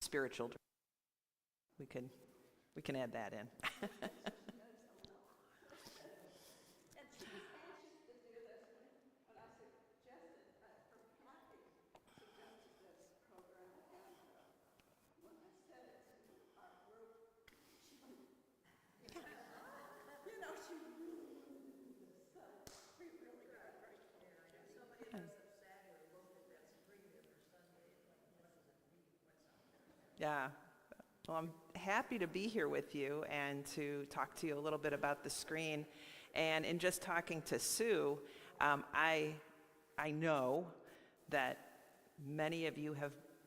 spiritual. We can add that in. Yeah. Well, I'm happy to be here with you and to talk to you a little bit about the screen. And in just talking to Sue, I know that many of you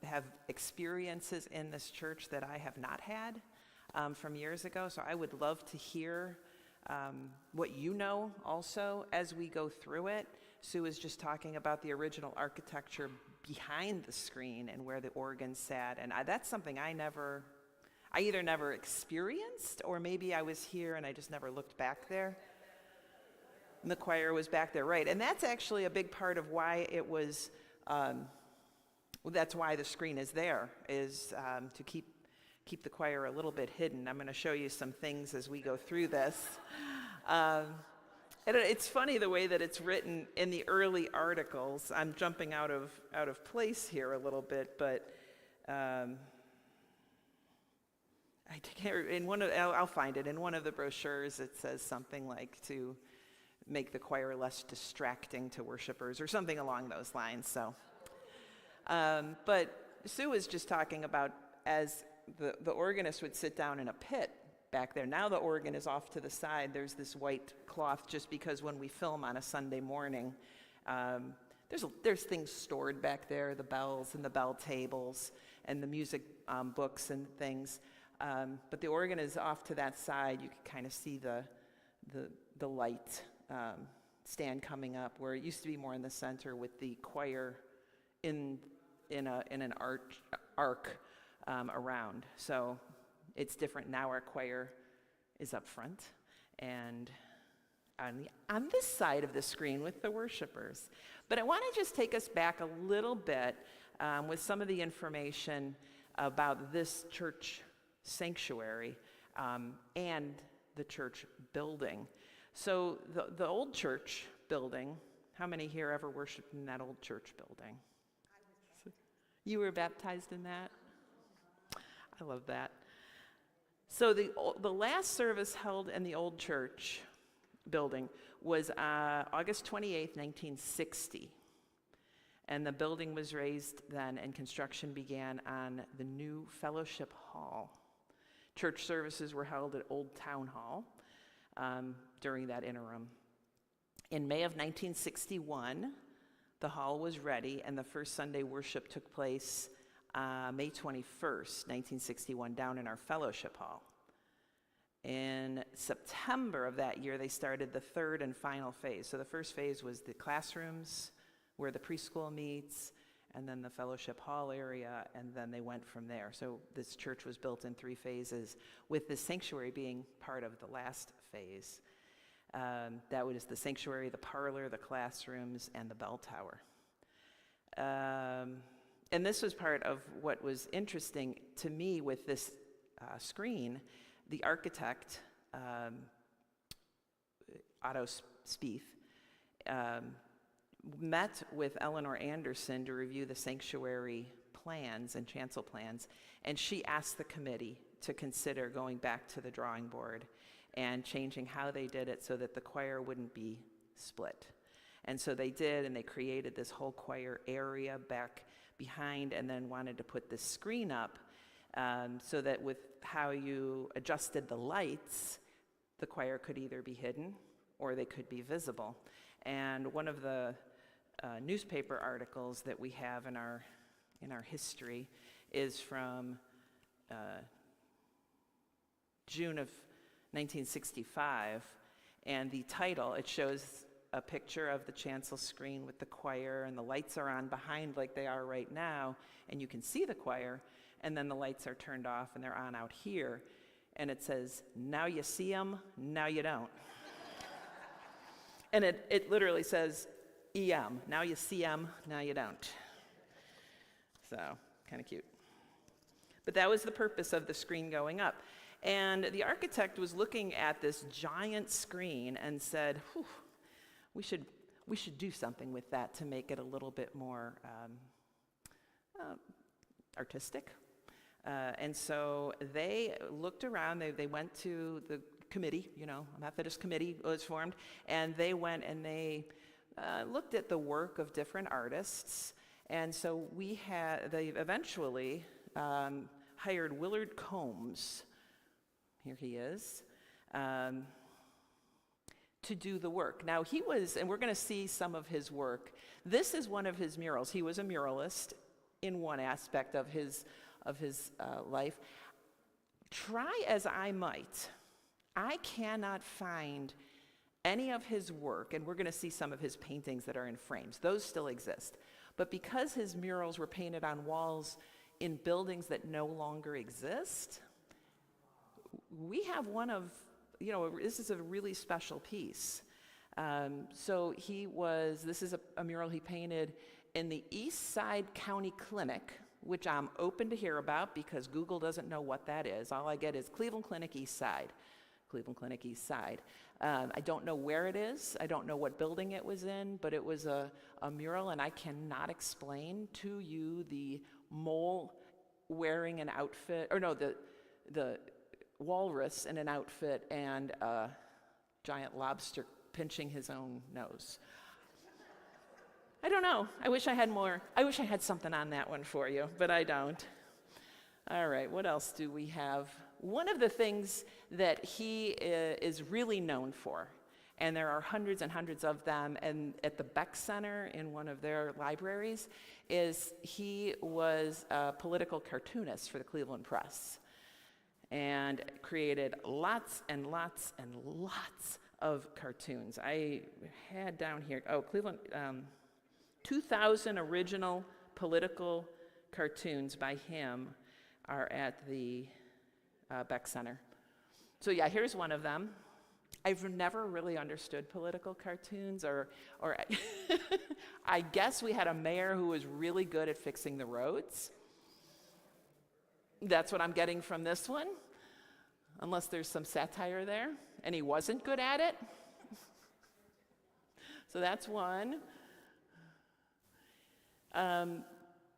have experiences in this church that I have not had from years ago. So I would love to hear what you know also as we go through it. Sue is just talking about the original architecture behind the screen and where the organ sat. And that's something I either never experienced, or maybe I was here and I just never looked back there. And the choir was back there, right. And that's actually a big part of why it was, that's why the screen is there, is to keep the choir a little bit hidden. I'm going to show you some things as we go through this. And it's funny the way that it's written in the early articles. I'm jumping out of place here a little bit, but I'll find it. In one of the brochures, it says something like to make the choir less distracting to worshipers or something along those lines. So, but Sue is just talking about as the organist would sit down in a pit back there. Now the organ is off to the side. There's this white cloth just because when we film on a Sunday morning, there's things stored back there, the bells and the bell tables and the music books and things. But the organ is off to that side. You can kind of see the light stand coming up, where it used to be more in the center with the choir in an arc around. So it's different now. Our choir is up front and on this side of the screen with the worshipers. But I want to just take us back a little bit with some of the information about this church sanctuary and the church building. So the old church building, how many here ever worshiped in that old church building? You were baptized in that? I love that. So the last service held in the old church building was August 28th, 1960. And the building was raised then, and construction began on the new fellowship hall. Church services were held at Old Town Hall during that interim. In May of 1961, the hall was ready, and the first Sunday worship took place May 21st, 1961, down in our fellowship hall. In September of that year, they started the third and final phase. So the first phase was the classrooms where the preschool meets, and then the fellowship hall area, and then they went from there. So this church was built in 3 phases, with the sanctuary being part of the last phase. That was the sanctuary, the parlor, the classrooms, and the bell tower. And this was part of what was interesting to me with this screen. The architect, Otto Spieth, met with Eleanor Anderson to review the sanctuary plans and chancel plans, and she asked the committee to consider going back to the drawing board and changing how they did it so that the choir wouldn't be split. And so they did, and they created this whole choir area back behind, and then wanted to put this screen up so that with how you adjusted the lights, the choir could either be hidden or they could be visible. And one of the newspaper articles that we have in our history is from June of 1965, and the title, it shows a picture of the chancel screen with the choir, and the lights are on behind like they are right now, and you can see the choir, and then the lights are turned off and they're on out here, and it says, "Now you see them, now you don't." And it literally says EM, now you see them, now you don't. So, kind of cute. But that was the purpose of the screen going up. And the architect was looking at this giant screen and said, "Whew, we should do something with that to make it a little bit more artistic." And so they looked around, they went to the committee, a Methodist committee was formed, and they went and they looked at the work of different artists. And so they eventually hired Willard Combs, here he is, to do the work. Now he was, and we're going to see some of his work. This is one of his murals. He was a muralist in one aspect of his life. Try as I might, I cannot find any of his work, and we're going to see some of his paintings that are in frames. Those still exist. But because his murals were painted on walls in buildings that no longer exist, we have one of, this is a really special piece. So this is a mural he painted in the East Side County Clinic, which I'm open to hear about because Google doesn't know what that is. All I get is Cleveland Clinic East Side. Cleveland Clinic East Side. I don't know where it is. I don't know what building it was in, but it was a mural, and I cannot explain to you the mole wearing an outfit, or no, the walrus in an outfit and a giant lobster pinching his own nose. I don't know. I wish I had more. I wish I had something on that one for you, but I don't. All right, what else do we have? One of the things that he is really known for, and there are hundreds and hundreds of them, and at the Beck Center in one of their libraries, is he was a political cartoonist for the Cleveland Press and created lots and lots and lots of cartoons. I had down here, Cleveland, 2,000 original political cartoons by him are at the Beck Center. So yeah, here's one of them. I've never really understood political cartoons, or I guess we had a mayor who was really good at fixing the roads. That's what I'm getting from this one, unless there's some satire there, and he wasn't good at it. So that's one.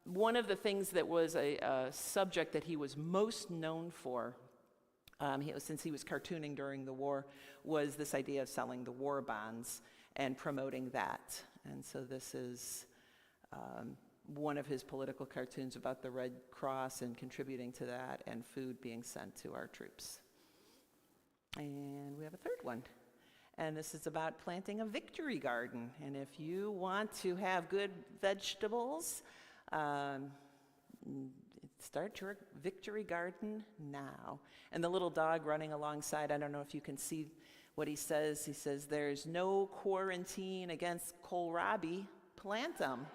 One of the things that was a subject that he was most known for, since he was cartooning during the war, was this idea of selling the war bonds and promoting that. And so this is one of his political cartoons about the Red Cross and contributing to that, and food being sent to our troops. And we have a third one. And this is about planting a victory garden. And if you want to have good vegetables, start your victory garden now. And the little dog running alongside, I don't know if you can see what he says. He says, "There's no quarantine against kohlrabi, plant them."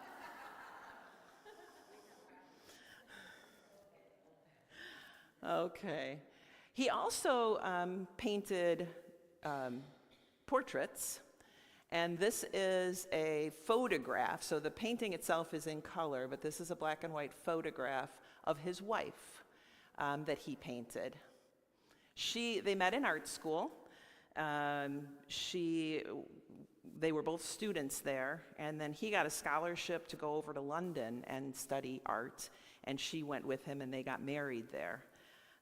Okay. He also painted portraits, and this is a photograph. So the painting itself is in color, but this is a black and white photograph of his wife that he painted. They met in art school. They were both students there, and then he got a scholarship to go over to London and study art, and she went with him, and they got married there.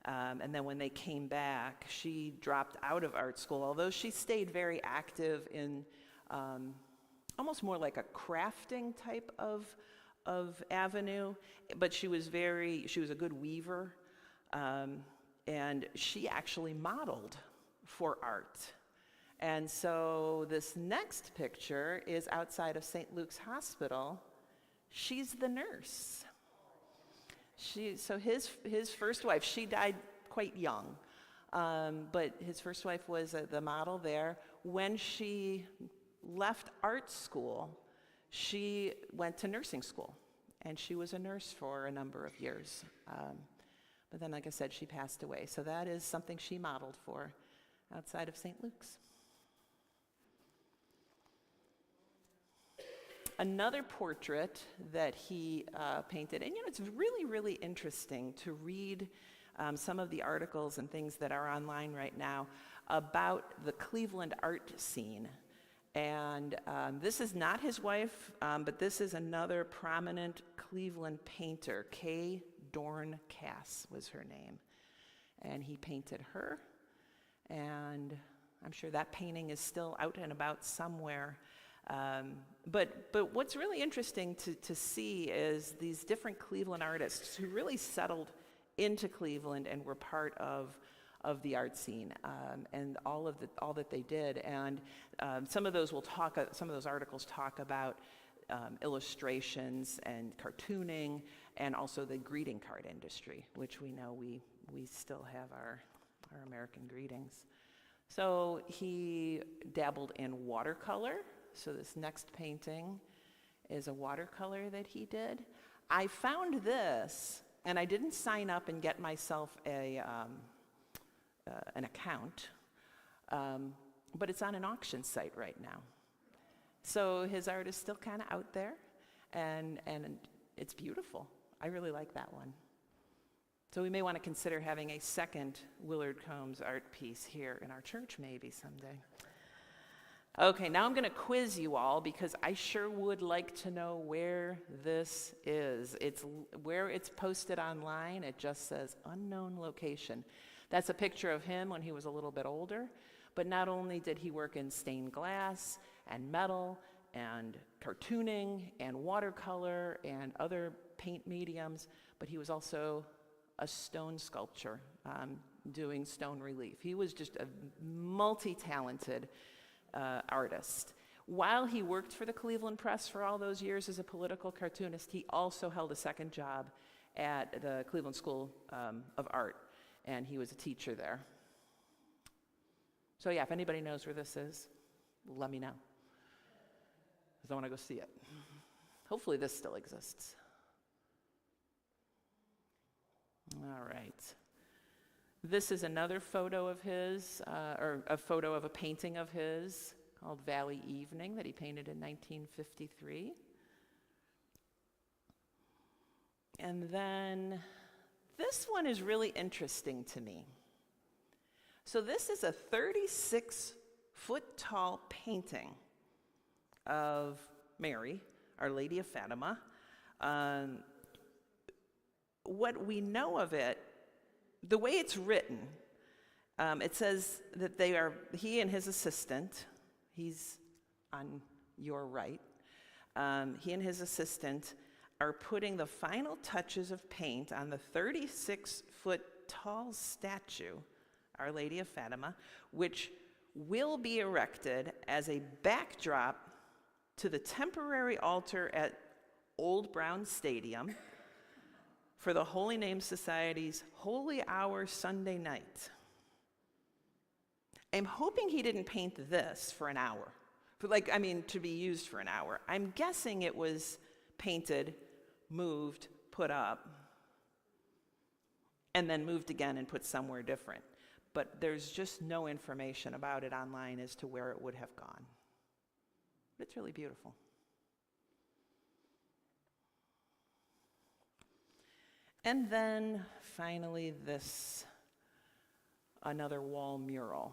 And then when they came back, she dropped out of art school, although she stayed very active in almost more like a crafting type of avenue. But she was a good weaver, and she actually modeled for art. And so this next picture is outside of St. Luke's Hospital. She's the nurse. So his first wife, she died quite young, but his first wife was the model there. When she left art school, she went to nursing school, and she was a nurse for a number of years. But then, like I said, she passed away. So that is something she modeled for outside of St. Luke's. Another portrait that he painted, and it's really, really interesting to read some of the articles and things that are online right now about the Cleveland art scene. And this is not his wife, but this is another prominent Cleveland painter. Kay Dorn Cass was her name. And he painted her, and I'm sure that painting is still out and about somewhere. But what's really interesting to see is these different Cleveland artists who really settled into Cleveland and were part of the art scene, and all that they did. And some of those articles talk about illustrations and cartooning, and also the greeting card industry, which we know we still have our American greetings. So he dabbled in watercolor. So this next painting is a watercolor that he did. I found this, and I didn't sign up and get myself an account, but it's on an auction site right now. So his art is still kind of out there, and it's beautiful. I really like that one. So we may want to consider having a second Willard Combs art piece here in our church maybe someday. Okay, now I'm going to quiz you all because I sure would like to know where this is. It's where it's posted online. It just says unknown location. That's a picture of him when he was a little bit older. But not only did he work in stained glass and metal and cartooning and watercolor and other paint mediums, but he was also a stone sculptor doing stone relief. He was just a multi-talented artist. While he worked for the Cleveland Press for all those years as a political cartoonist, he also held a second job at the Cleveland School of Art, and he was a teacher there. So yeah, if anybody knows where this is, let me know, because I want to go see it. Hopefully this still exists. All right. This is another photo of his, or a photo of a painting of his called Valley Evening that he painted in 1953. And then this one is really interesting to me. So this is a 36-foot tall painting of Mary, Our Lady of Fatima. What we know of it, the way it's written, it says that he and his assistant, he's on your right, he and his assistant are putting the final touches of paint on the 36-foot tall statue, Our Lady of Fatima, which will be erected as a backdrop to the temporary altar at Old Brown Stadium for the Holy Name Society's Holy Hour Sunday night. I'm hoping he didn't paint this for an hour, to be used for an hour. I'm guessing it was painted, moved, put up, and then moved again and put somewhere different. But there's just no information about it online as to where it would have gone. But it's really beautiful. And then finally another wall mural,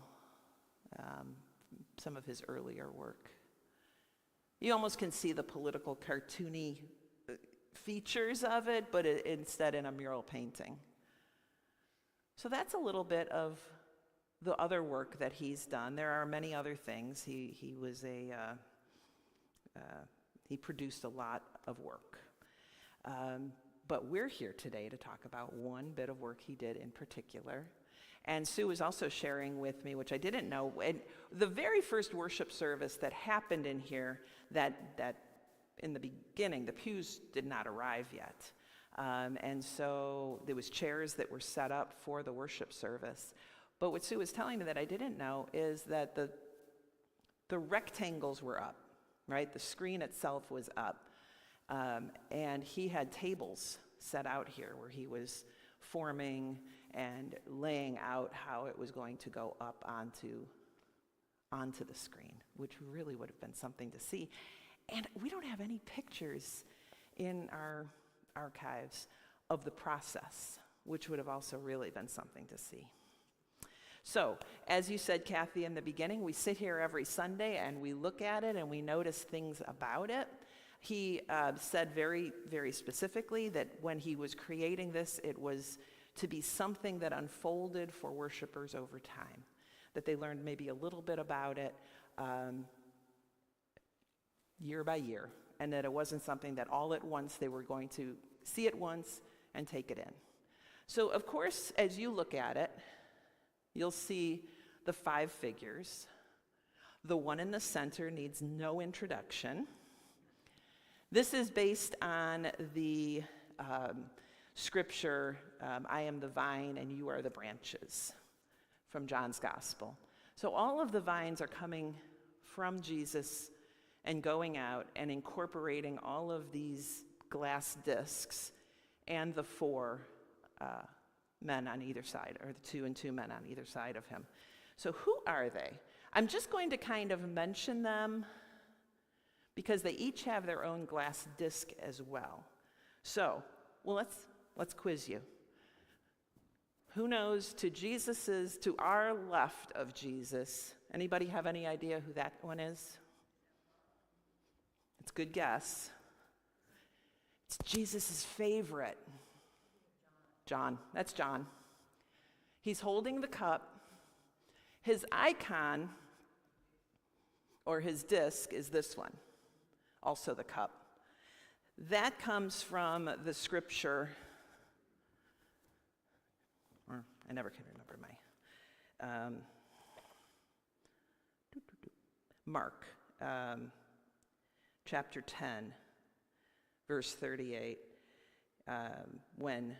some of his earlier work. You almost can see the political cartoony features of it, but instead in a mural painting. So that's a little bit of the other work that he's done. There are many other things. He produced a lot of work. But we're here today to talk about one bit of work he did in particular. And Sue was also sharing with me, which I didn't know, the very first worship service that happened in here, that in the beginning, the pews did not arrive yet. And so there was chairs that were set up for the worship service. But what Sue was telling me that I didn't know is that the rectangles were up, right? The screen itself was up. And he had tables set out here where he was forming and laying out how it was going to go up onto the screen, which really would have been something to see. And we don't have any pictures in our archives of the process, which would have also really been something to see. So, as you said, Kathy, in the beginning, we sit here every Sunday and we look at it and we notice things about it. He said very, very specifically that when he was creating this, it was to be something that unfolded for worshipers over time, that they learned maybe a little bit about it year by year, and that it wasn't something that all at once they were going to see it once and take it in. So, of course, as you look at it, you'll see the 5 figures. The one in the center needs no introduction. This is based on the scripture, I am the vine and you are the branches, from John's Gospel. So all of the vines are coming from Jesus and going out and incorporating all of these glass discs and the 4 men on either side, or the 2 and 2 men on either side of him. So who are they? I'm just going to kind of mention them because they each have their own glass disc as well. So, well, let's quiz you. Who knows to our left of Jesus? Anybody have any idea who that one is? It's a good guess. It's Jesus' favorite. John. That's John. He's holding the cup. His icon, or his disc, is this one, also the cup. That comes from the scripture, or I never can remember my, Mark, chapter 10, verse 38, when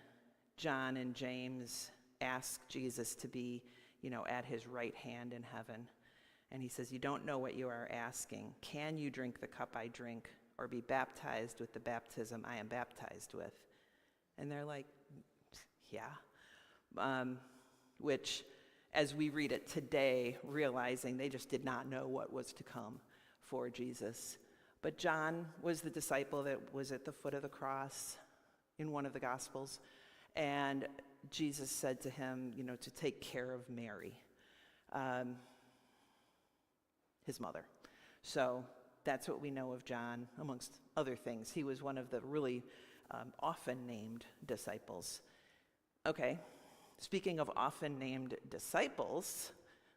John and James ask Jesus to be, at his right hand in heaven. And he says, you don't know what you are asking. Can you drink the cup I drink, or be baptized with the baptism I am baptized with? And they're like, yeah. Which, as we read it today, realizing they just did not know what was to come for Jesus. But John was the disciple that was at the foot of the cross in one of the Gospels. And Jesus said to him, to take care of Mary, his mother. So that's what we know of John, amongst other things. He was one of the really often named disciples. Okay, speaking of often named disciples,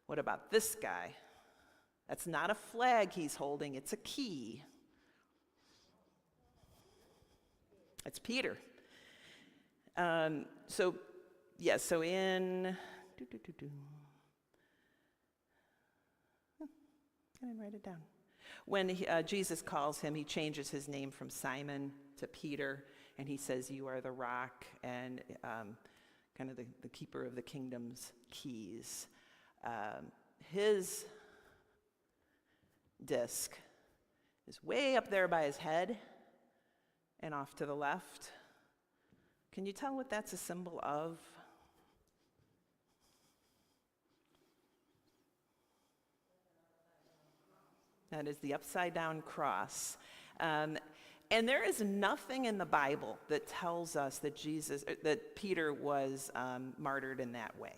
what about this guy? That's not a flag he's holding, it's a key. It's Peter. So in, I didn't write it down. When Jesus calls him, he changes his name from Simon to Peter, and he says, you are the rock and kind of the keeper of the kingdom's keys. His disc is way up there by his head and off to the left. Can you tell what that's a symbol of? That is the upside-down cross. And there is nothing in the Bible that tells us that Peter was martyred in that way.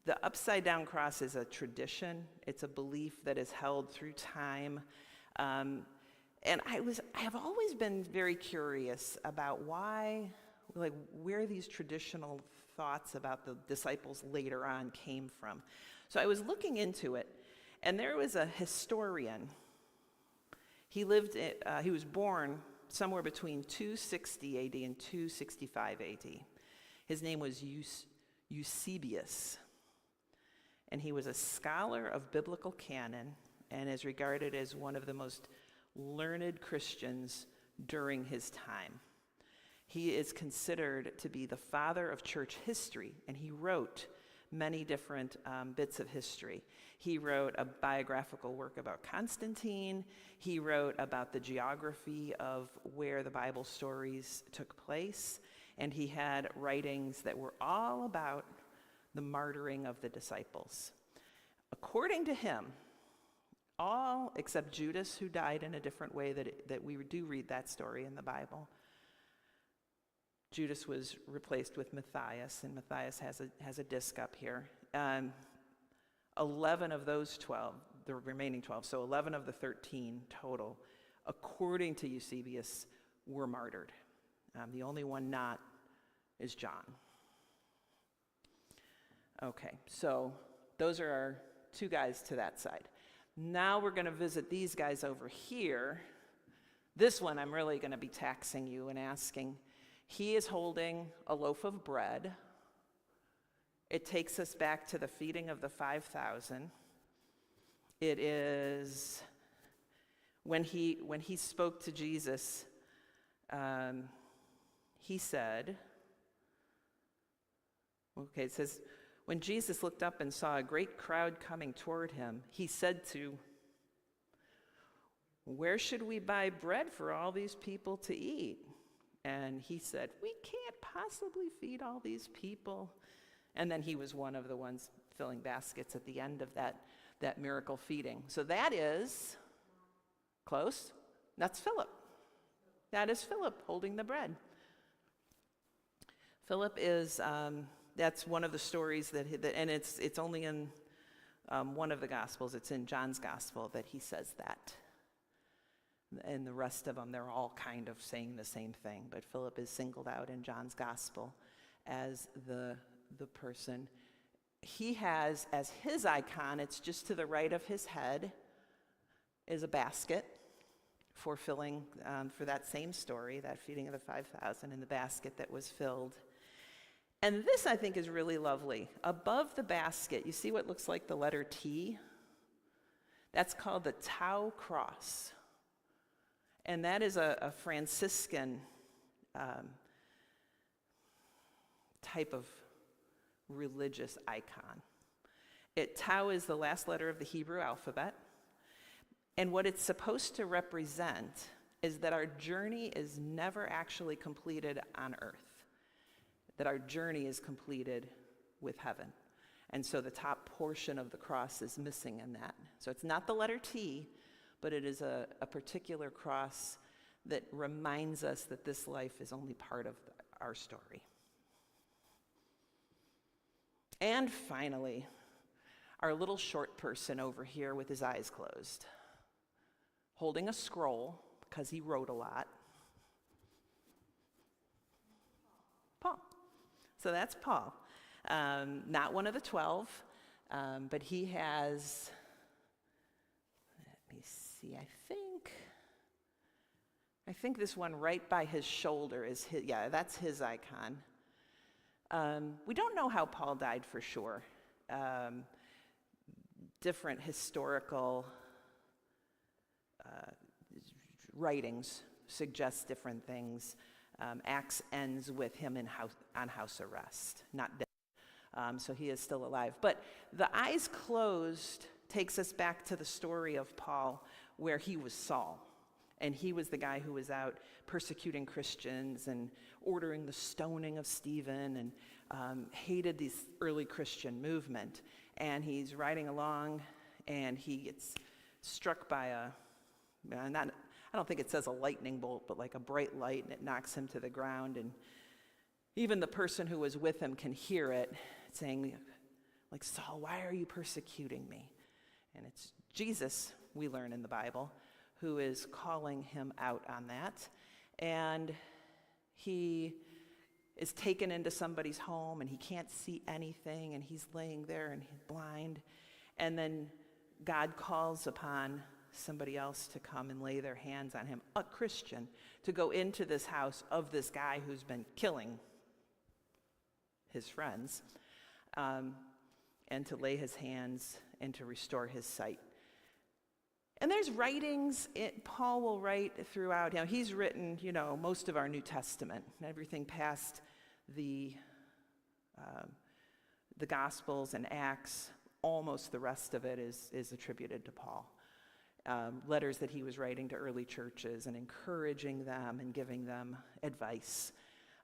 The upside-down cross is a tradition. It's a belief that is held through time. And I have always been very curious about where these traditional thoughts about the disciples later on came from. So I was looking into it, and there was a historian. He was born somewhere between 260 AD and 265 AD. His name was Eusebius, and he was a scholar of biblical canon and is regarded as one of the most learned Christians during his time. He is considered to be the father of church history, and he wrote many different bits of history. He wrote a biographical work about Constantine. He wrote about the geography of where the Bible stories took place, and he had writings that were all about the martyring of the disciples. According to him, All except Judas, who died in a different way that we do read that story in the Bible. Judas was replaced with Matthias, and Matthias has a disc up here. 11 of those 12, the remaining 12, so 11 of the 13 total, according to Eusebius, were martyred. The only one not is John. Okay, so those are our two guys to that side. Now we're going to visit these guys over here. This one I'm really going to be taxing you and asking. He is holding a loaf of bread. It takes us back to the feeding of the 5,000. It is when he spoke to Jesus, he said, okay, it says, when Jesus looked up and saw a great crowd coming toward him, he said to, "Where should we buy bread for all these people to eat?" And he said, "We can't possibly feed all these people." And then he was one of the ones filling baskets at the end of that miracle feeding. So that is, close, that's Philip. That is Philip holding the bread. Philip is, that's one of the stories and it's only in one of the Gospels, it's in John's Gospel that he says that. And the rest of them, they're all kind of saying the same thing, but Philip is singled out in John's Gospel as the person. He has, as his icon, it's just to the right of his head, is a basket for filling, for that same story, that feeding of the 5,000, in the basket that was filled. And this, I think, is really lovely. Above the basket, you see what looks like the letter T? That's called the Tau cross. And that is a Franciscan type of religious icon. Tau is the last letter of the Hebrew alphabet. And what it's supposed to represent is that our journey is never actually completed on earth, that our journey is completed with heaven. And so the top portion of the cross is missing in that. So it's not the letter T, but it is a particular cross that reminds us that this life is only part of our story. And finally, our little short person over here with his eyes closed, holding a scroll because he wrote a lot. Paul. So that's Paul. Not one of the 12, but he has, let me see, I think this one right by his shoulder is his, yeah, that's his icon. We don't know how Paul died for sure. Different historical writings suggest different things. Acts ends with him on house arrest, not dead. So he is still alive. But the eyes closed takes us back to the story of Paul, where he was Saul. And he was the guy who was out persecuting Christians and ordering the stoning of Stephen and hated this early Christian movement. And he's riding along and he gets struck by I don't think it says a lightning bolt, but like a bright light, and it knocks him to the ground. And even the person who was with him can hear it saying, like, "Saul, why are you persecuting me?" And it's Jesus, we learn in the Bible, who is calling him out on that. And he is taken into somebody's home, and he can't see anything, and he's laying there, and he's blind. And then God calls upon somebody else to come and lay their hands on him, a Christian, to go into this house of this guy who's been killing his friends, and to lay his hands and to restore his sight. And there's writings, Paul will write throughout. He's written, most of our New Testament, everything past the Gospels and Acts. Almost the rest of it is attributed to Paul. Letters that he was writing to early churches and encouraging them and giving them advice.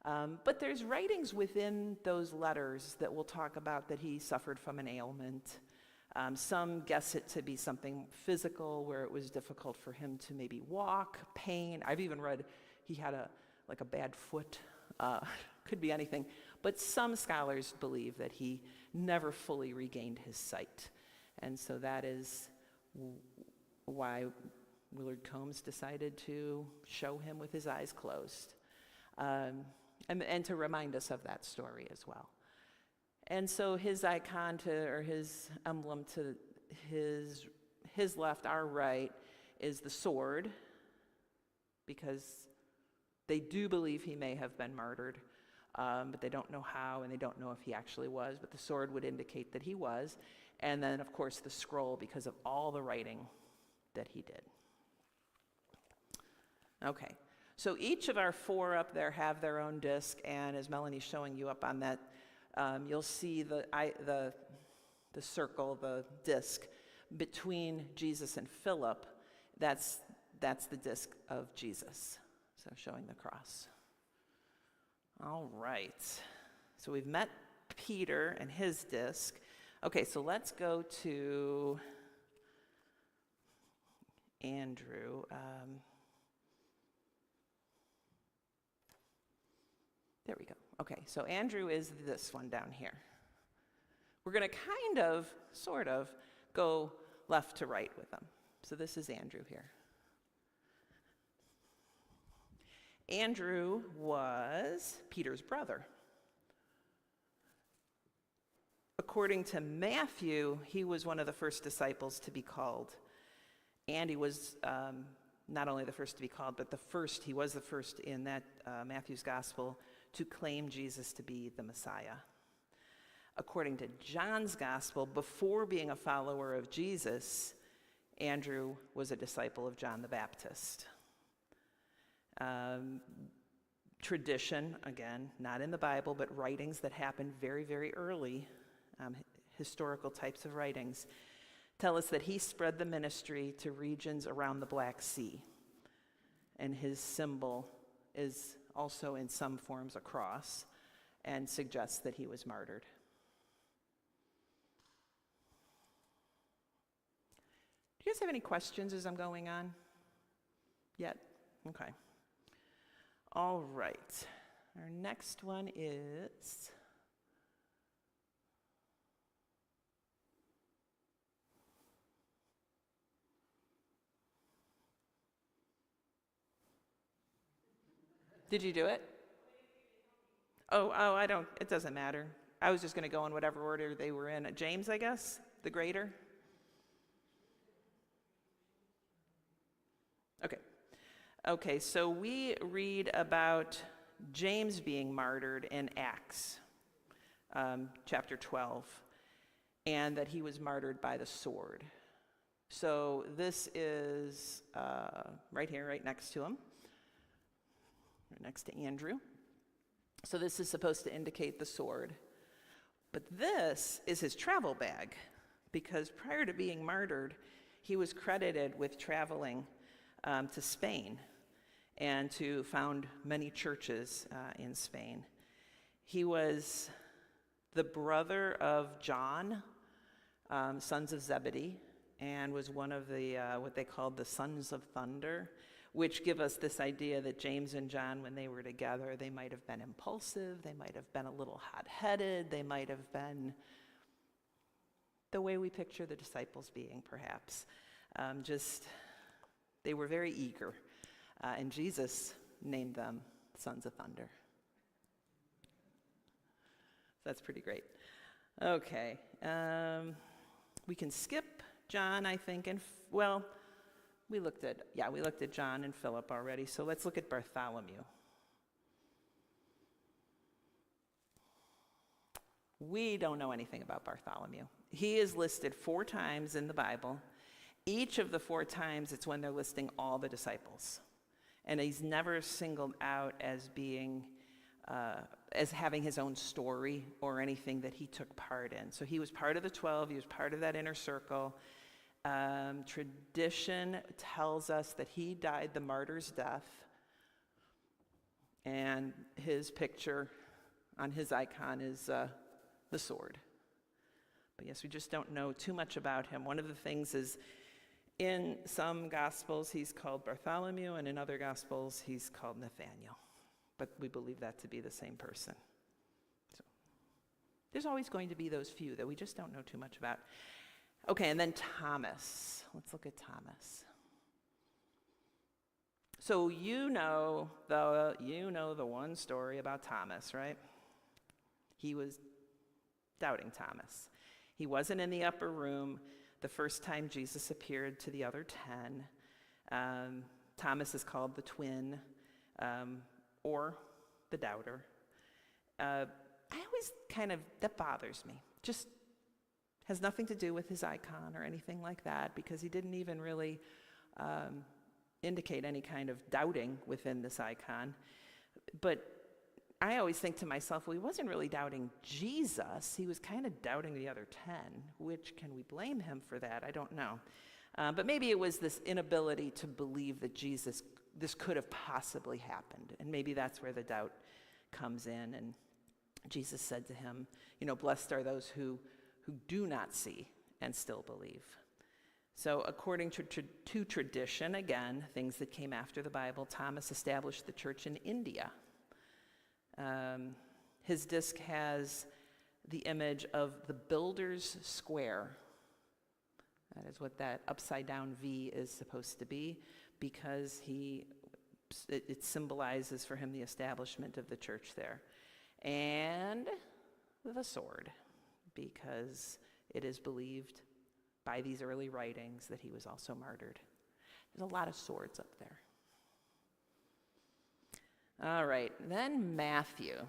But there's writings within those letters that will talk about that he suffered from an ailment, Some guess it to be something physical, where it was difficult for him to maybe walk, pain. I've even read he had a bad foot. Could be anything. But some scholars believe that he never fully regained his sight. And so that is why Willard Combs decided to show him with his eyes closed, and to remind us of that story as well. And so his icon or his emblem to his left, our right, is the sword, because they do believe he may have been murdered, but they don't know how, and they don't know if he actually was, but the sword would indicate that he was. And then, of course, the scroll, because of all the writing that he did. Okay, so each of our four up there have their own disc, and as Melanie's showing you up on that, you'll see the circle, the disc between Jesus and Philip. That's the disc of Jesus, so showing the cross. All right, so we've met Peter and his disc. Okay, so let's go to Andrew. There we go. Okay, so Andrew is this one down here. We're going to kind of, sort of, go left to right with them. So this is Andrew here. Andrew was Peter's brother. According to Matthew, he was one of the first disciples to be called. And he was not only the first to be called, but he was the first in that Matthew's gospel to claim Jesus to be the Messiah. According to John's gospel, before being a follower of Jesus, Andrew was a disciple of John the Baptist. Tradition, again, not in the Bible, but writings that happened very, very early, historical types of writings, tell us that he spread the ministry to regions around the Black Sea. And his symbol is also in some forms a cross, and suggests that he was martyred. Do you guys have any questions as I'm going on? Yet? Okay. All right. Our next one is... Did you do it? Oh, it doesn't matter. I was just going to go in whatever order they were in. James, I guess, the greater. Okay, so we read about James being martyred in Acts, chapter 12, and that he was martyred by the sword. So this is right here, right next to him. Right next to Andrew. So this is supposed to indicate the sword. But this is his travel bag, because prior to being martyred, he was credited with traveling to Spain and to found many churches in Spain. He was the brother of John, sons of Zebedee, and was one of the what they called the sons of thunder, which give us this idea that James and John, when they were together, they might have been impulsive, they might have been a little hot-headed, they might have been the way we picture the disciples being, perhaps. They were very eager, and Jesus named them sons of thunder. That's pretty great. Okay, we can skip John, I think, and we looked at John and Philip already, so let's look at Bartholomew. We don't know anything about Bartholomew. He is listed 4 times in the Bible. Each of the 4 times, it's when they're listing all the disciples. And he's never singled out as being, as having his own story or anything that he took part in. So he was part of the 12, he was part of that inner circle. Tradition tells us that he died the martyr's death, and his picture on his icon is the sword. But yes, we just don't know too much about him. One of the things is, in some Gospels, he's called Bartholomew, and in other Gospels, he's called Nathaniel. But we believe that to be the same person. So there's always going to be those few that we just don't know too much about. Okay, and then Thomas. Let's look at Thomas. So you know the one story about Thomas, right? He was doubting Thomas. He wasn't in the upper room the first time Jesus appeared to the other 10. Thomas is called the twin, or the doubter. I always that bothers me. Just has nothing to do with his icon or anything like that, because he didn't even really indicate any kind of doubting within this icon. But I always think to myself, well, he wasn't really doubting Jesus. He was kind of doubting the other 10. Which, can we blame him for that? I don't know. But maybe it was this inability to believe that this could have possibly happened. And maybe that's where the doubt comes in. And Jesus said to him, blessed are those who do not see and still believe. So according to tradition, again, things that came after the Bible, Thomas established the church in India. His disc has the image of the builder's square. That is what that upside down V is supposed to be, because it symbolizes for him the establishment of the church there. And the sword, because it is believed by these early writings that he was also martyred. There's a lot of swords up there. All right, then Matthew.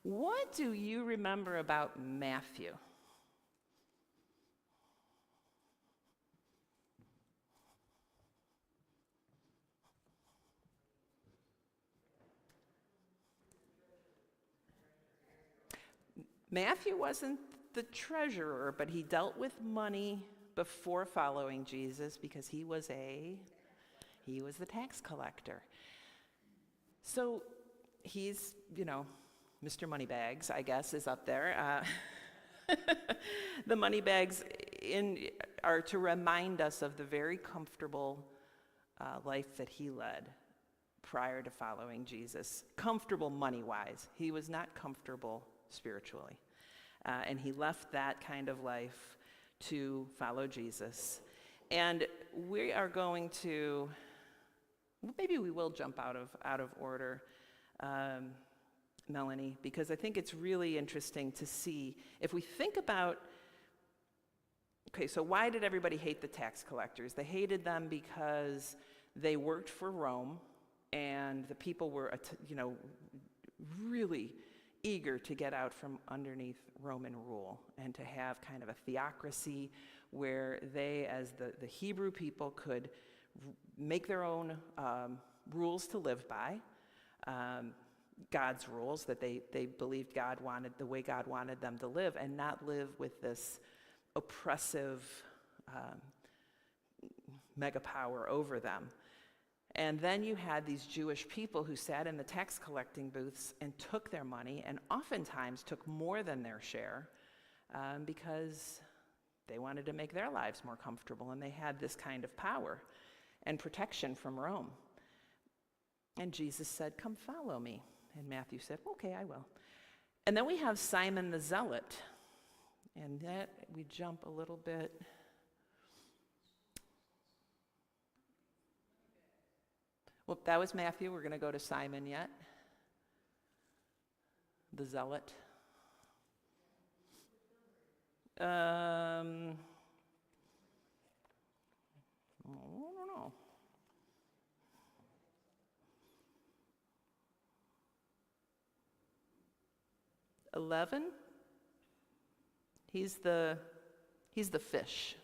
What do you remember about Matthew? Matthew wasn't the treasurer, but he dealt with money before following Jesus, because he was the tax collector. So he's, Mr. Moneybags, I guess, is up there. The Moneybags are to remind us of the very comfortable life that he led prior to following Jesus. Comfortable money-wise. He was not comfortable spiritually. And he left that kind of life to follow Jesus. And we are going to, maybe we will jump out of order, Melanie, because I think it's really interesting to see, if we think about, okay, so why did everybody hate the tax collectors? They hated them because they worked for Rome, and the people were, really eager to get out from underneath Roman rule and to have kind of a theocracy where they, as the Hebrew people, could make their own rules to live by, God's rules that they believed God wanted, the way God wanted them to live, and not live with this oppressive mega power over them. And then you had these Jewish people who sat in the tax collecting booths and took their money, and oftentimes took more than their share, because they wanted to make their lives more comfortable, and they had this kind of power and protection from Rome. And Jesus said, "Come follow me." And Matthew said, "Okay, I will." And then we have Simon the Zealot. And that, we jump a little bit. Well, that was Matthew. We're going to go to Simon yet. The Zealot. I don't know. $11. He's the fish.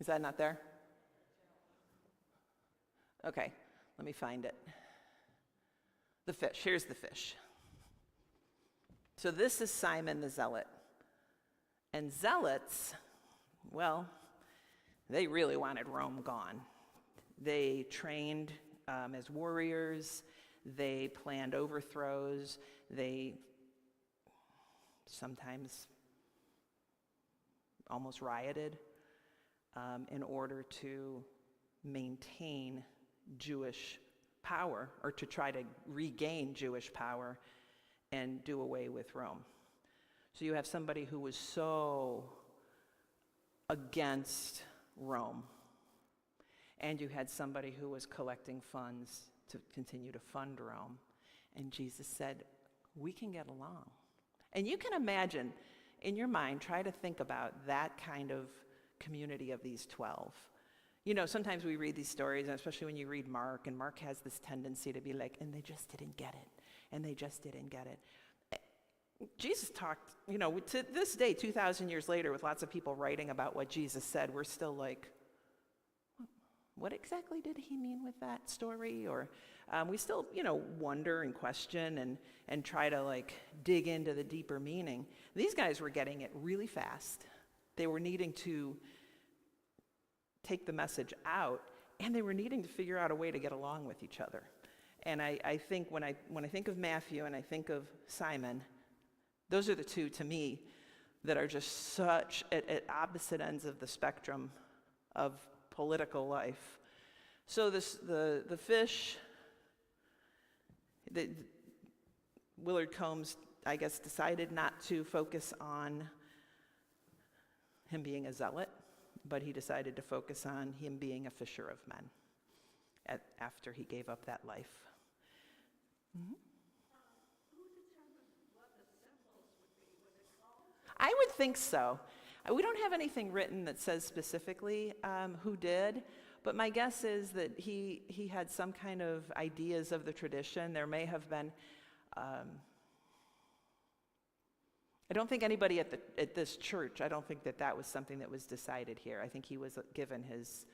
Is that not there? Okay, let me find it. The fish. Here's the fish. So this is Simon the Zealot. And zealots, well, they really wanted Rome gone. They trained as warriors. They planned overthrows. They sometimes almost rioted in order to maintain Jewish power, or to try to regain Jewish power and do away with Rome. So you have somebody who was so against Rome, and you had somebody who was collecting funds to continue to fund Rome. And Jesus said, we can get along. And you can imagine, in your mind, try to think about that kind of community of these 12. You know, sometimes we read these stories, and especially when you read Mark, and Mark has this tendency to be like, and they just didn't get it, and they just didn't get it. Jesus talked, you know, to this day, 2,000 years later, with lots of people writing about what Jesus said, we're still like, what exactly did he mean with that story? Or we still, you know, wonder and question and try to like dig into the deeper meaning. These guys were getting it really fast. They were needing to take the message out, and they were needing to figure out a way to get along with each other. And I think when I think of Matthew and I think of Simon, those are the two, to me, that are just such at opposite ends of the spectrum of political life. So the fish, Willard Combs, I guess, decided not to focus on him being a zealot, but he decided to focus on him being a fisher of men after he gave up that life. Mm-hmm. Who determined what the symbols would be when it called? I would think so. We don't have anything written that says specifically who did, but my guess is that he had some kind of ideas of the tradition. There may have been, I don't think anybody at this church, I don't think that was something that was decided here. I think he was given his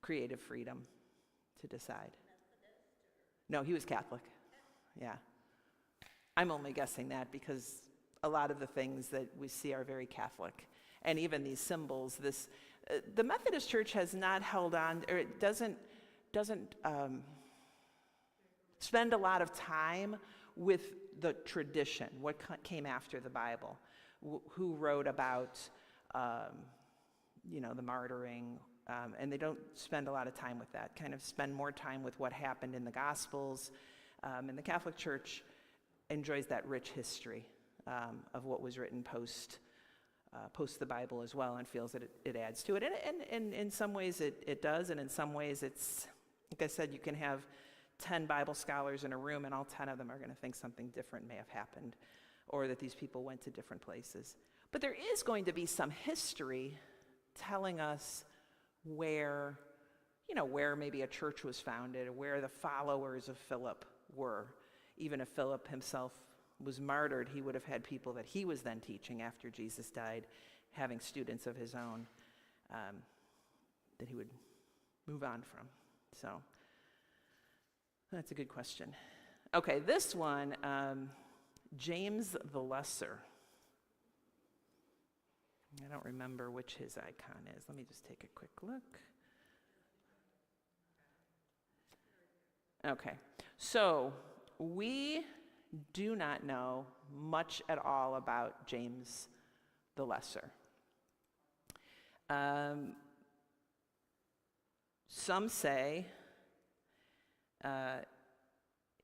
creative freedom to decide. No, he was Catholic. Yeah. I'm only guessing that because a lot of the things that we see are very Catholic. And even these symbols, the Methodist Church has not held on, or it doesn't spend a lot of time with the tradition, what came after the Bible, who wrote about, the martyring, and they don't spend a lot of time with that, kind of spend more time with what happened in the Gospels. And the Catholic Church enjoys that rich history of what was written post the Bible as well, and feels that it adds to it. And in some ways it does, and in some ways it's, like I said, you can have 10 Bible scholars in a room, and all 10 of them are going to think something different may have happened, or that these people went to different places. But there is going to be some history telling us where maybe a church was founded, or where the followers of Philip were. Even if Philip himself was martyred, he would have had people that he was then teaching after Jesus died, having students of his own that he would move on from. So that's a good question. Okay, this one, James the Lesser. I don't remember which his icon is. Let me just take a quick look. Okay, so we do not know much at all about James the Lesser. Some say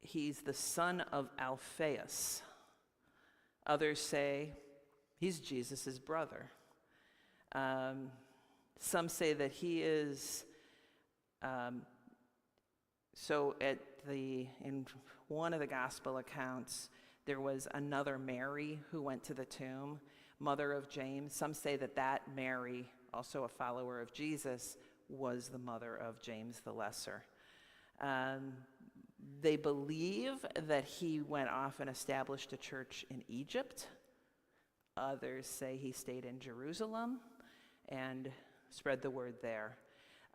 he's the son of Alphaeus. Others say he's Jesus' brother. Some say that he is, in one of the gospel accounts, there was another Mary who went to the tomb, mother of James. Some say that Mary, also a follower of Jesus, was the mother of James the Lesser. They believe that he went off and established a church in Egypt. Others say he stayed in Jerusalem and spread the word there.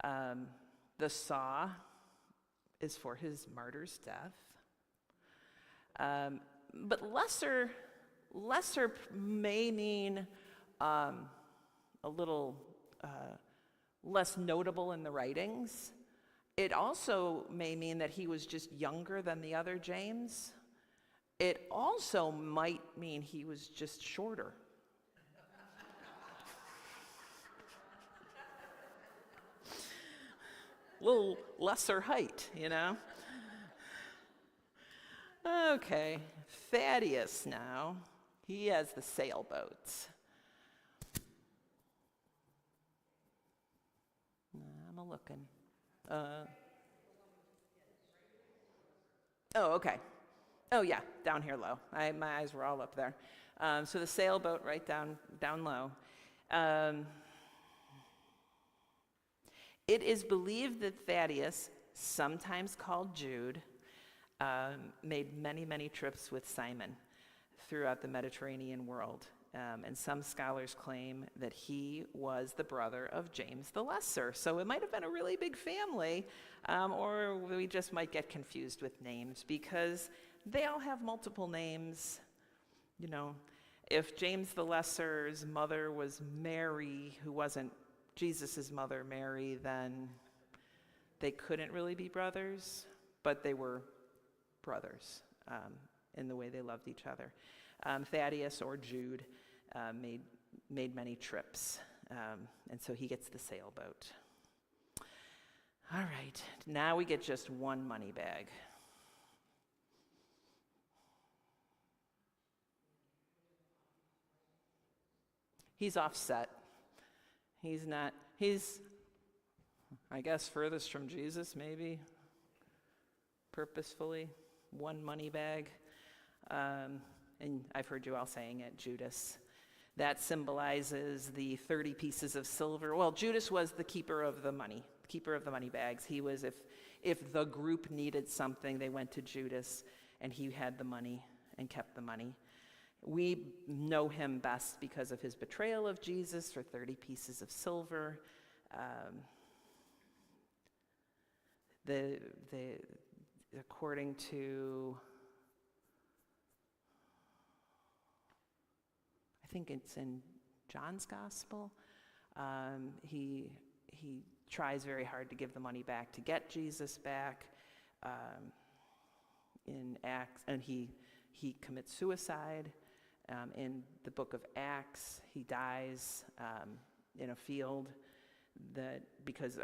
The saw is for his martyr's death. But lesser may mean a little less notable in the writings. It also may mean that he was just younger than the other James. It also might mean he was just shorter. Little lesser height, you know? Okay, Thaddeus now. He has the sailboats. I'm a-looking. Oh, okay. Oh, yeah, down here low. My eyes were all up there. So the sailboat right down low. It is believed that Thaddeus, sometimes called Jude, made many, many trips with Simon throughout the Mediterranean world. And some scholars claim that he was the brother of James the Lesser. So it might have been a really big family, or we just might get confused with names because they all have multiple names. You know, if James the Lesser's mother was Mary, who wasn't Jesus' mother, Mary, then they couldn't really be brothers, but they were brothers in the way they loved each other. Thaddeus or Jude made many trips, and so he gets the sailboat. All right, now we get just one money bag. He's offset. He's, I guess, furthest from Jesus, maybe, purposefully, one money bag. And I've heard you all saying it, Judas. That symbolizes the 30 pieces of silver. Well, Judas was the keeper of the money bags. He was, if the group needed something, they went to Judas, and he had the money and kept the money. We know him best because of his betrayal of Jesus for 30 pieces of silver. According to, I think it's in John's Gospel, he tries very hard to give the money back to get Jesus back in Acts, and he commits suicide. In the book of Acts, he dies in a field because,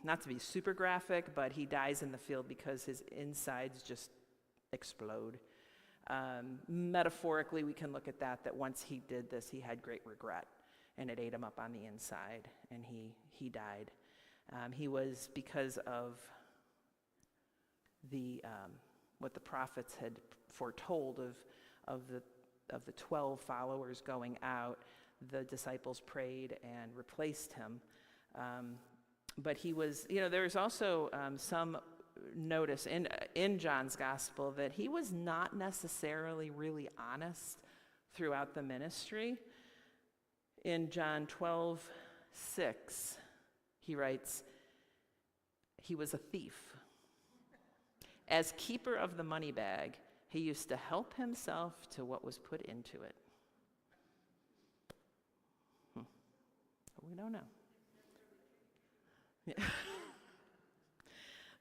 not to be super graphic, but he dies in the field because his insides just explode. Metaphorically, we can look at that once he did this, he had great regret, and it ate him up on the inside, and he died. He was, because of what the prophets had foretold of the 12 followers going out, the disciples prayed and replaced him. But he was, there's also some notice in John's Gospel that he was not necessarily really honest throughout the ministry. In John 12:6, he writes, he was a thief. As keeper of the money bag, he used to help himself to what was put into it. We don't know. Yeah.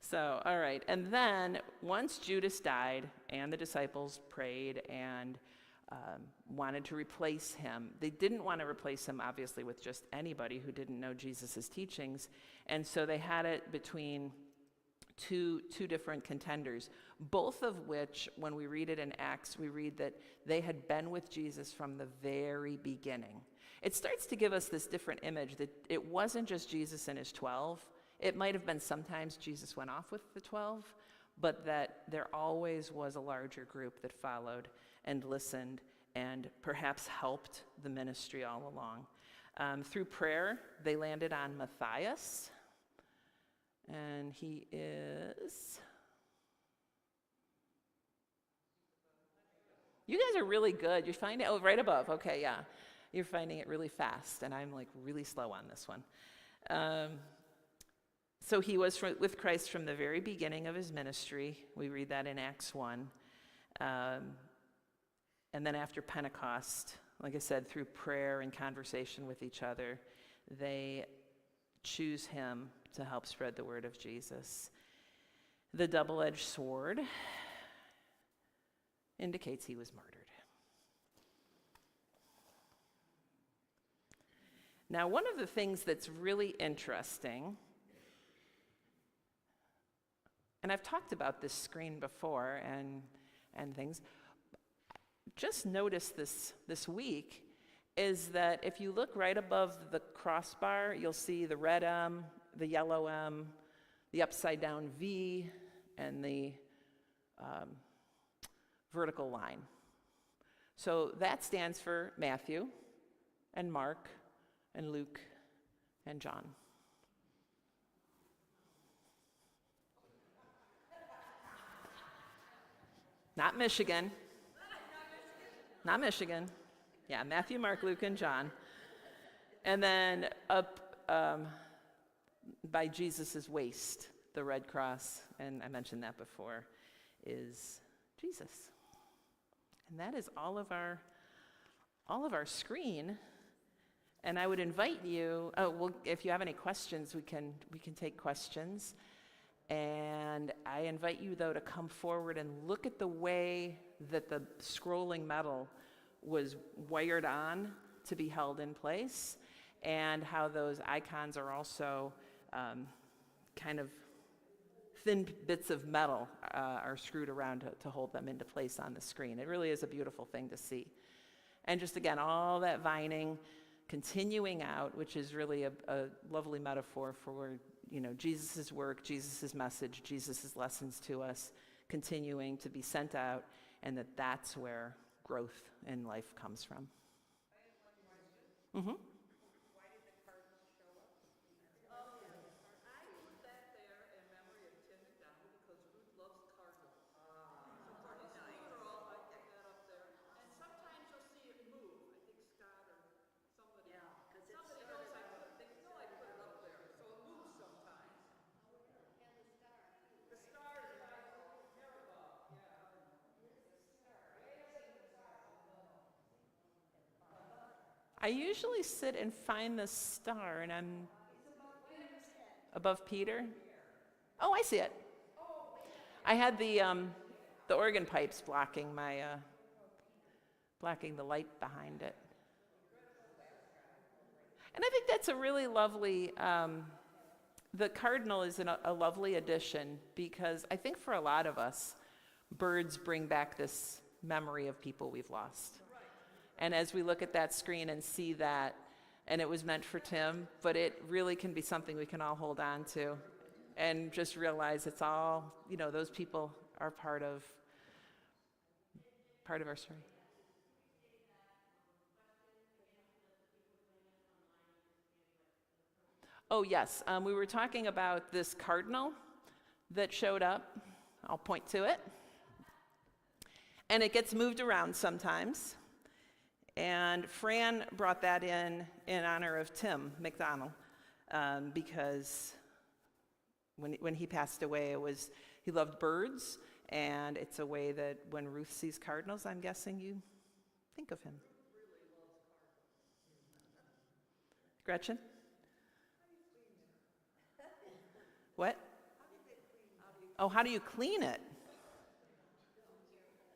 So, all right. And then once Judas died and the disciples prayed and wanted to replace him, they didn't want to replace him, obviously, with just anybody who didn't know Jesus' teachings. And so they had it between two different contenders, both of which, when we read it in Acts, we read that they had been with Jesus from the very beginning. It starts to give us this different image that it wasn't just Jesus and his 12. It might have been sometimes Jesus went off with the 12, but that there always was a larger group that followed and listened and perhaps helped the ministry all along. Through prayer, they landed on Matthias. And he is... You guys are really good. You find it, right above. Okay, yeah. You're finding it really fast, and I'm like really slow on this one. So he was with Christ from the very beginning of his ministry. We read that in Acts 1. And then after Pentecost, like I said, through prayer and conversation with each other, they choose him to help spread the word of Jesus. The double-edged sword. indicates he was murdered. Now, one of the things that's really interesting, and I've talked about this screen before and things, just noticed this week, is that if you look right above the crossbar, you'll see the red M, the yellow M, the upside down V, and the vertical line. So that stands for Matthew and Mark and Luke and John. Not Michigan. Not Michigan. Yeah, Matthew, Mark, Luke, and John. And then up by Jesus' waist, the red cross, and I mentioned that before, is Jesus. And that is all of our screen. And I would invite you, if you have any questions, we can take questions. And I invite you, though, to come forward and look at the way that the scrolling metal was wired on to be held in place, and how those icons are also kind of thin bits of metal are screwed around to hold them into place on the screen. It really is a beautiful thing to see. And just again, all that vining continuing out, which is really a lovely metaphor for Jesus' work, Jesus' message, Jesus' lessons to us, continuing to be sent out, and that's where growth in life comes from. Mm-hmm. Why did the cardinal show up? I put that there in memory of Tim McDonald because Ruth loves cardinals. So for his funeral, I put that up there. And sometimes you'll see it move. I think Scott or somebody. Yeah, because somebody knows I put it. They know I put it up there, so it moves sometimes. And the star. The star is right there above. Yeah. I usually sit and find the star, and I'm above Peter. Oh, I see it. I had the organ pipes blocking the light behind it. And I think that's a really lovely, the cardinal is a lovely addition, because I think for a lot of us, birds bring back this memory of people we've lost. And as we look at that screen and see that, and it was meant for Tim, but it really can be something we can all hold on to and just realize it's all, those people are part of our story. Oh, yes. We were talking about this cardinal that showed up. I'll point to it. And it gets moved around sometimes. And Fran brought that in honor of Tim McDonald, because when he passed away, he loved birds, and it's a way that when Ruth sees cardinals, I'm guessing you think of him. Gretchen? What? Oh, how do you clean it?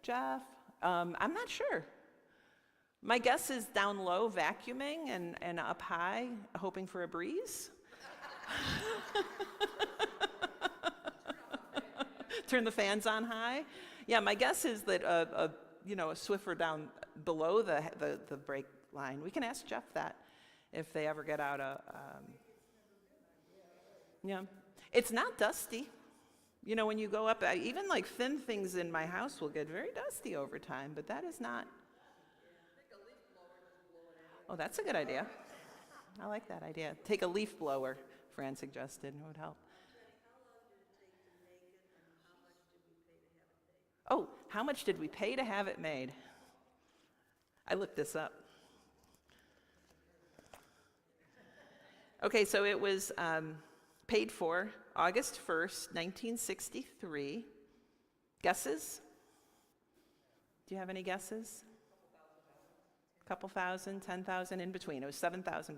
Jeff? I'm not sure. My guess is down low, vacuuming, and up high, hoping for a breeze. Turn the fans on high. Yeah, my guess is that a Swiffer down below the brake line. We can ask Jeff that if they ever get out yeah. It's not dusty. When you go up, even like thin things in my house will get very dusty over time, but that is not. Oh, that's a good idea. I like that idea. Take a leaf blower, Fran suggested, it would help. Oh, how much did we pay to have it made? I looked this up. Okay, so it was paid for August 1st, 1963. Guesses? Do you have any guesses? Couple thousand, 10,000, in between. It was $7,000.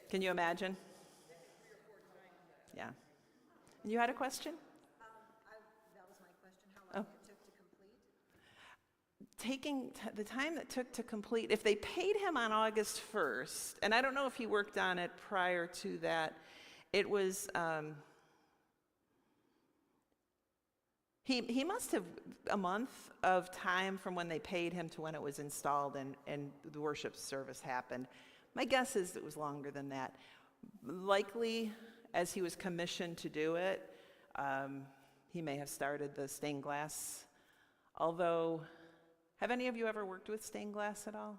Can you imagine? Yeah. And you had a question? the time that took to complete, if they paid him on August 1st, and I don't know if he worked on it prior to that, it was, he must have a month of time from when they paid him to when it was installed and the worship service happened. My guess is it was longer than that. Likely, as he was commissioned to do it, he may have started the stained glass. Although, have any of you ever worked with stained glass at all?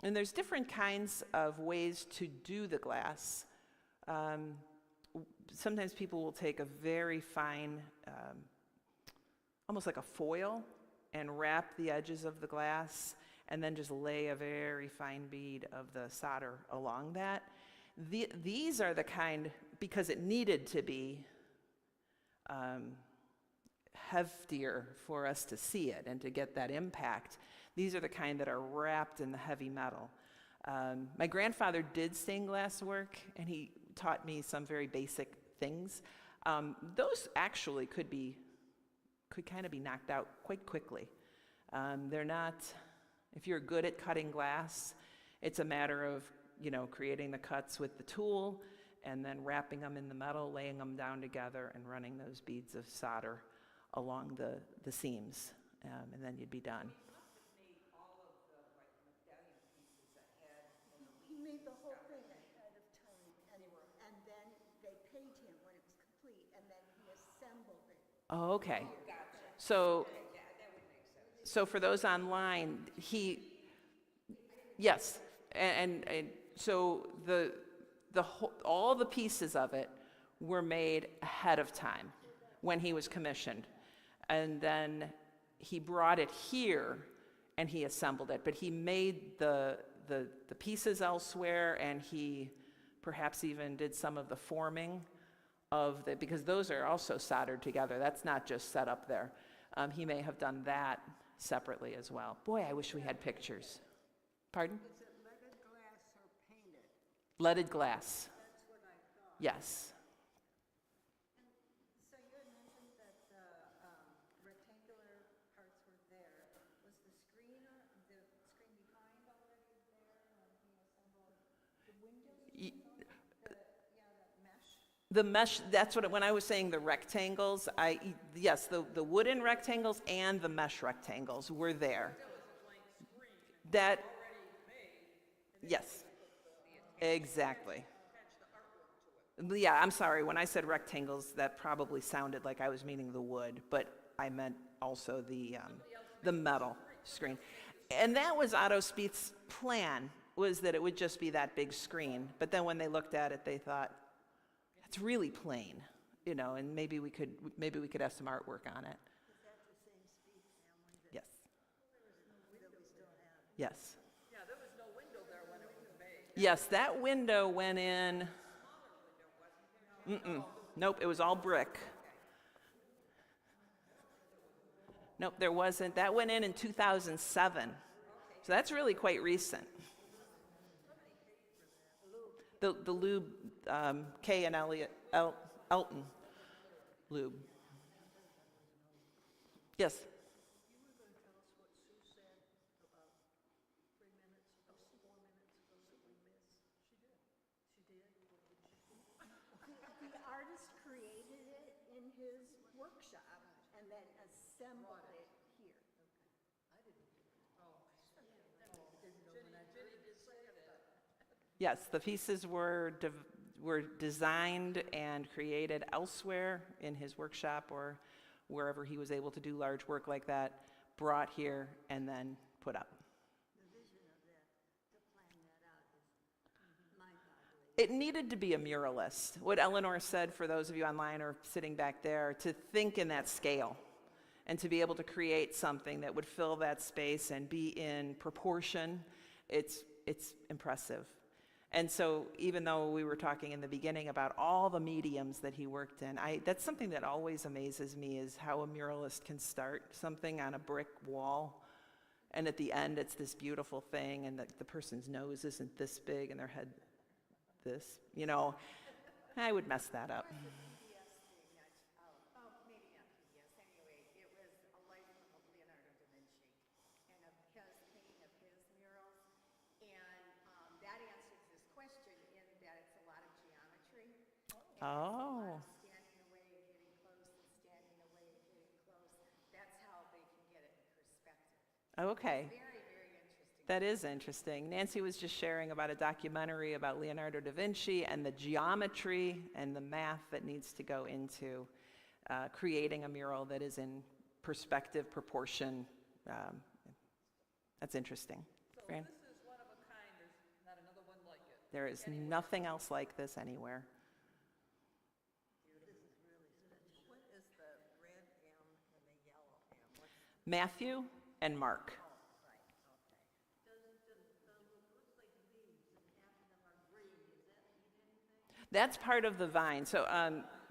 And there's different kinds of ways to do the glass. Sometimes people will take a very fine, almost like a foil, and wrap the edges of the glass, and then just lay a very fine bead of the solder along that. These are the kind, because it needed to be heftier for us to see it and to get that impact. These are the kind that are wrapped in the heavy metal. My grandfather did stained glass work, and he taught me some very basic things. Those actually could kind of be knocked out quite quickly. They're not, if you're good at cutting glass, it's a matter of, creating the cuts with the tool and then wrapping them in the metal, laying them down together, and running those beads of solder along the seams, and then you'd be done. He made the whole thing ahead of time, and then they paid him when it was complete, and then he assembled it. Oh, okay. So for those online, yes, and so all the pieces of it were made ahead of time when he was commissioned, and then he brought it here and he assembled it. But he made the pieces elsewhere, and he perhaps even did some of the forming of because those are also soldered together. That's not just set up there. He may have done that separately as well. Boy, I wish we had pictures. Pardon? Was it leaded glass or painted? Leaded glass. That's what I thought. Yes. So you had mentioned that the rectangular parts were there. Was the screen behind already there when he assembled the windows? The mesh, that's what, when I was saying the rectangles, yes, the wooden rectangles and the mesh rectangles were there. That, yes, exactly. Yeah, I'm sorry, when I said rectangles, that probably sounded like I was meaning the wood, but I meant also the metal screen. And that was Otto Spieth's plan, was that it would just be that big screen. But then when they looked at it, they thought, it's really plain, and maybe we could have some artwork on it. Is that the same Speed family that Yes. we still have? Yes. Yeah, there was no window there when it was made. Yes, that window went in. Nope, it was all brick. Nope, there wasn't. That went in 2007. So that's really quite recent. The lube, Kay and Elton lube. Yes? You were going to tell us what Sue said about 4 minutes ago that we missed. She did? The artist created it in his workshop and then assembled it here. Yes, the pieces were designed and created elsewhere in his workshop or wherever he was able to do large work like that, brought here and then put up. The vision of that, to plan that out is mind-boggling. It needed to be a muralist. What Eleanor said, for those of you online or sitting back there, to think in that scale and to be able to create something that would fill that space and be in proportion, it's impressive. And so even though we were talking in the beginning about all the mediums that he worked in, that's something that always amazes me, is how a muralist can start something on a brick wall, and at the end it's this beautiful thing, and the person's nose isn't this big and their head this. I would mess that up. PBS thing that, maybe not PBS, anyway, it was a life of Leonardo da Vinci. Oh, Standing away and getting close and standing away and getting close. That's how they can get it in perspective. okay. Very, very interesting. That is interesting. Nancy was just sharing about a documentary about Leonardo da Vinci and the geometry and the math that needs to go into creating a mural that is in perspective, proportion. That's interesting. So Fran? this is one of a kind, there's not another one like it. There is nothing else like this anywhere. What is the red M and the yellow M? What's Matthew and Mark. right? Okay. That's part of the vine. So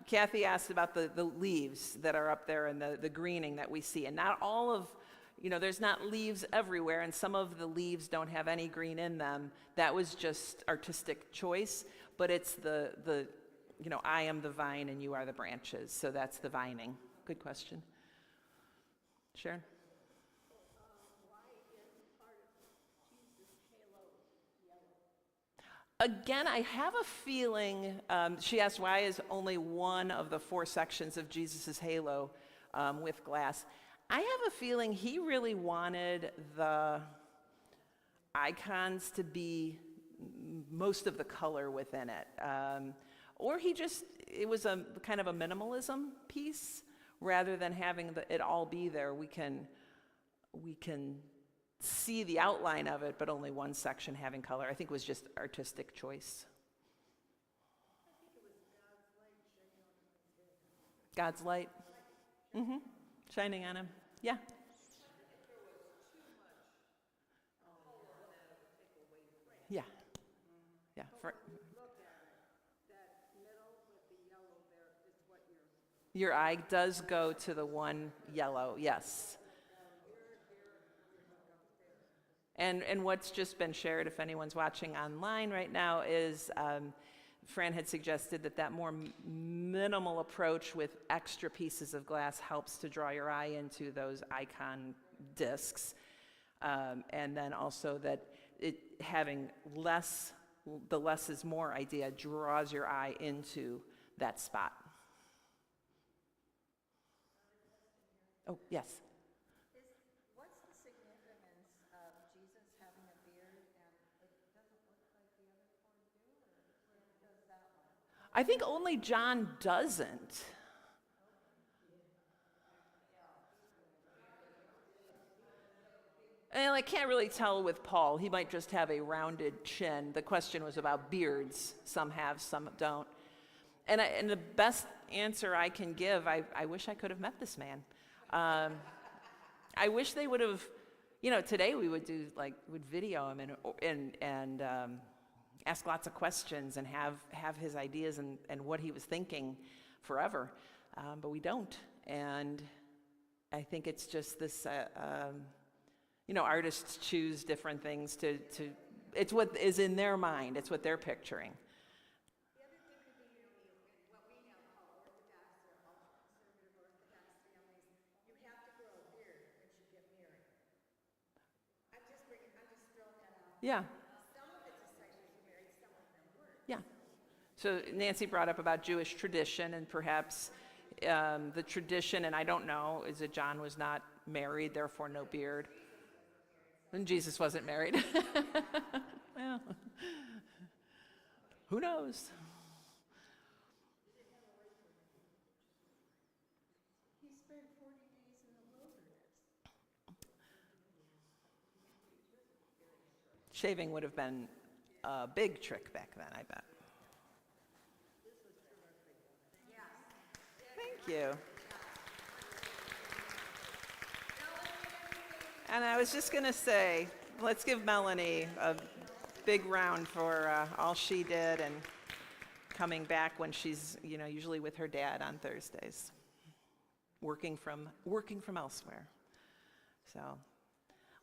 Kathy asked about the leaves that are up there and the greening that we see. And not all of, there's not leaves everywhere, and some of the leaves don't have any green in them. That was just artistic choice, but it's the I am the vine and you are the branches. So that's the vining. Good question. Sharon? Again, I have a feeling, she asked why is only one of the 4 sections of Jesus' halo with glass. I have a feeling he really wanted the icons to be most of the color within it. Or it was a kind of a minimalism piece rather than having it all be there. We can see the outline of it, but only one section having color. I think it was just artistic choice. God's light. Mm-hmm. Shining on him. Yeah. Yeah. Yeah. Your eye does go to the one yellow, yes. And what's just been shared, if anyone's watching online right now, is Fran had suggested that more minimal approach with extra pieces of glass helps to draw your eye into those icon discs. And then also that having the less is more idea draws your eye into that spot. Oh, yes. What's the significance of Jesus having a beard and it doesn't look like the other 4 do, or does that one? I think only John doesn't. And I can't really tell with Paul. He might just have a rounded chin. The question was about beards. Some have, some don't. And the best answer I can give, I wish I could have met this man. I wish they would have, today we would would video him and ask lots of questions and have his ideas and what he was thinking forever. But we don't. And I think it's just this, artists choose different things it's what is in their mind. It's what they're picturing. The other thing could be, in what we now call Orthodox or ultra-conservative Orthodox families, you have to grow a beard once you get married. I'm just throwing that out. Yeah. Some of it's a sign you're married, some of them weren't. Yeah. So Nancy brought up about Jewish tradition and perhaps the tradition, and I don't know, is that John was not married, therefore no beard. And Jesus wasn't married. Well, who knows? He spent 40 days in the wilderness. Shaving would have been a big trick back then, I bet. Thank you. And I was just going to say, let's give Melanie a big round for all she did and coming back when she's, usually with her dad on Thursdays, working from elsewhere. So,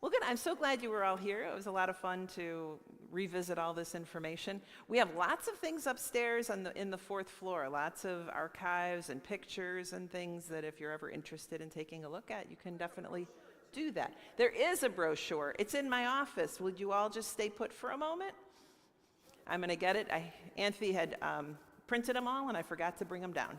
well, good. I'm so glad you were all here. It was a lot of fun to revisit all this information. We have lots of things upstairs in the 4th floor, lots of archives and pictures and things that if you're ever interested in taking a look at, you can definitely do that. There is a brochure. It's in my office. Would you all just stay put for a moment? I'm going to get it. Anthony had printed them all and I forgot to bring them down.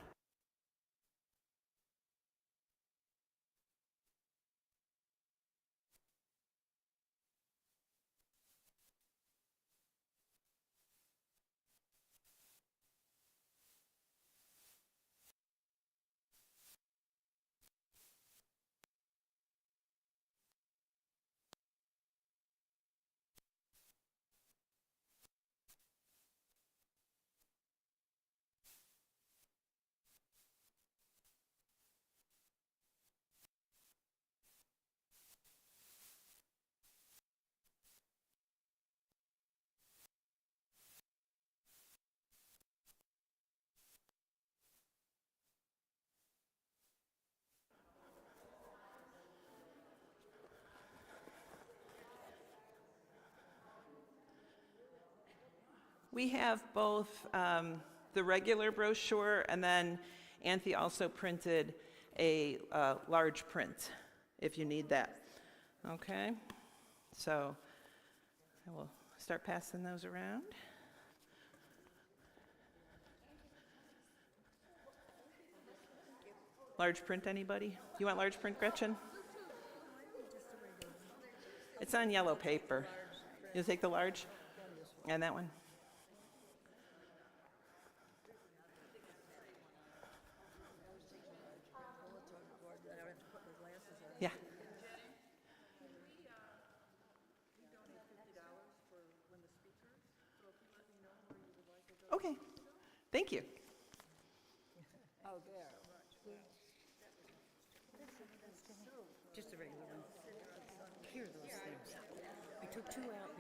We have both the regular brochure, and then Anthe also printed a large print, if you need that. Okay? So I will start passing those around. Large print, anybody? You want large print, Gretchen? It's on yellow paper. You'll take the large? And that one? Yeah. Okay. Thank you. Just a regular one. Here are those things. I took 2 out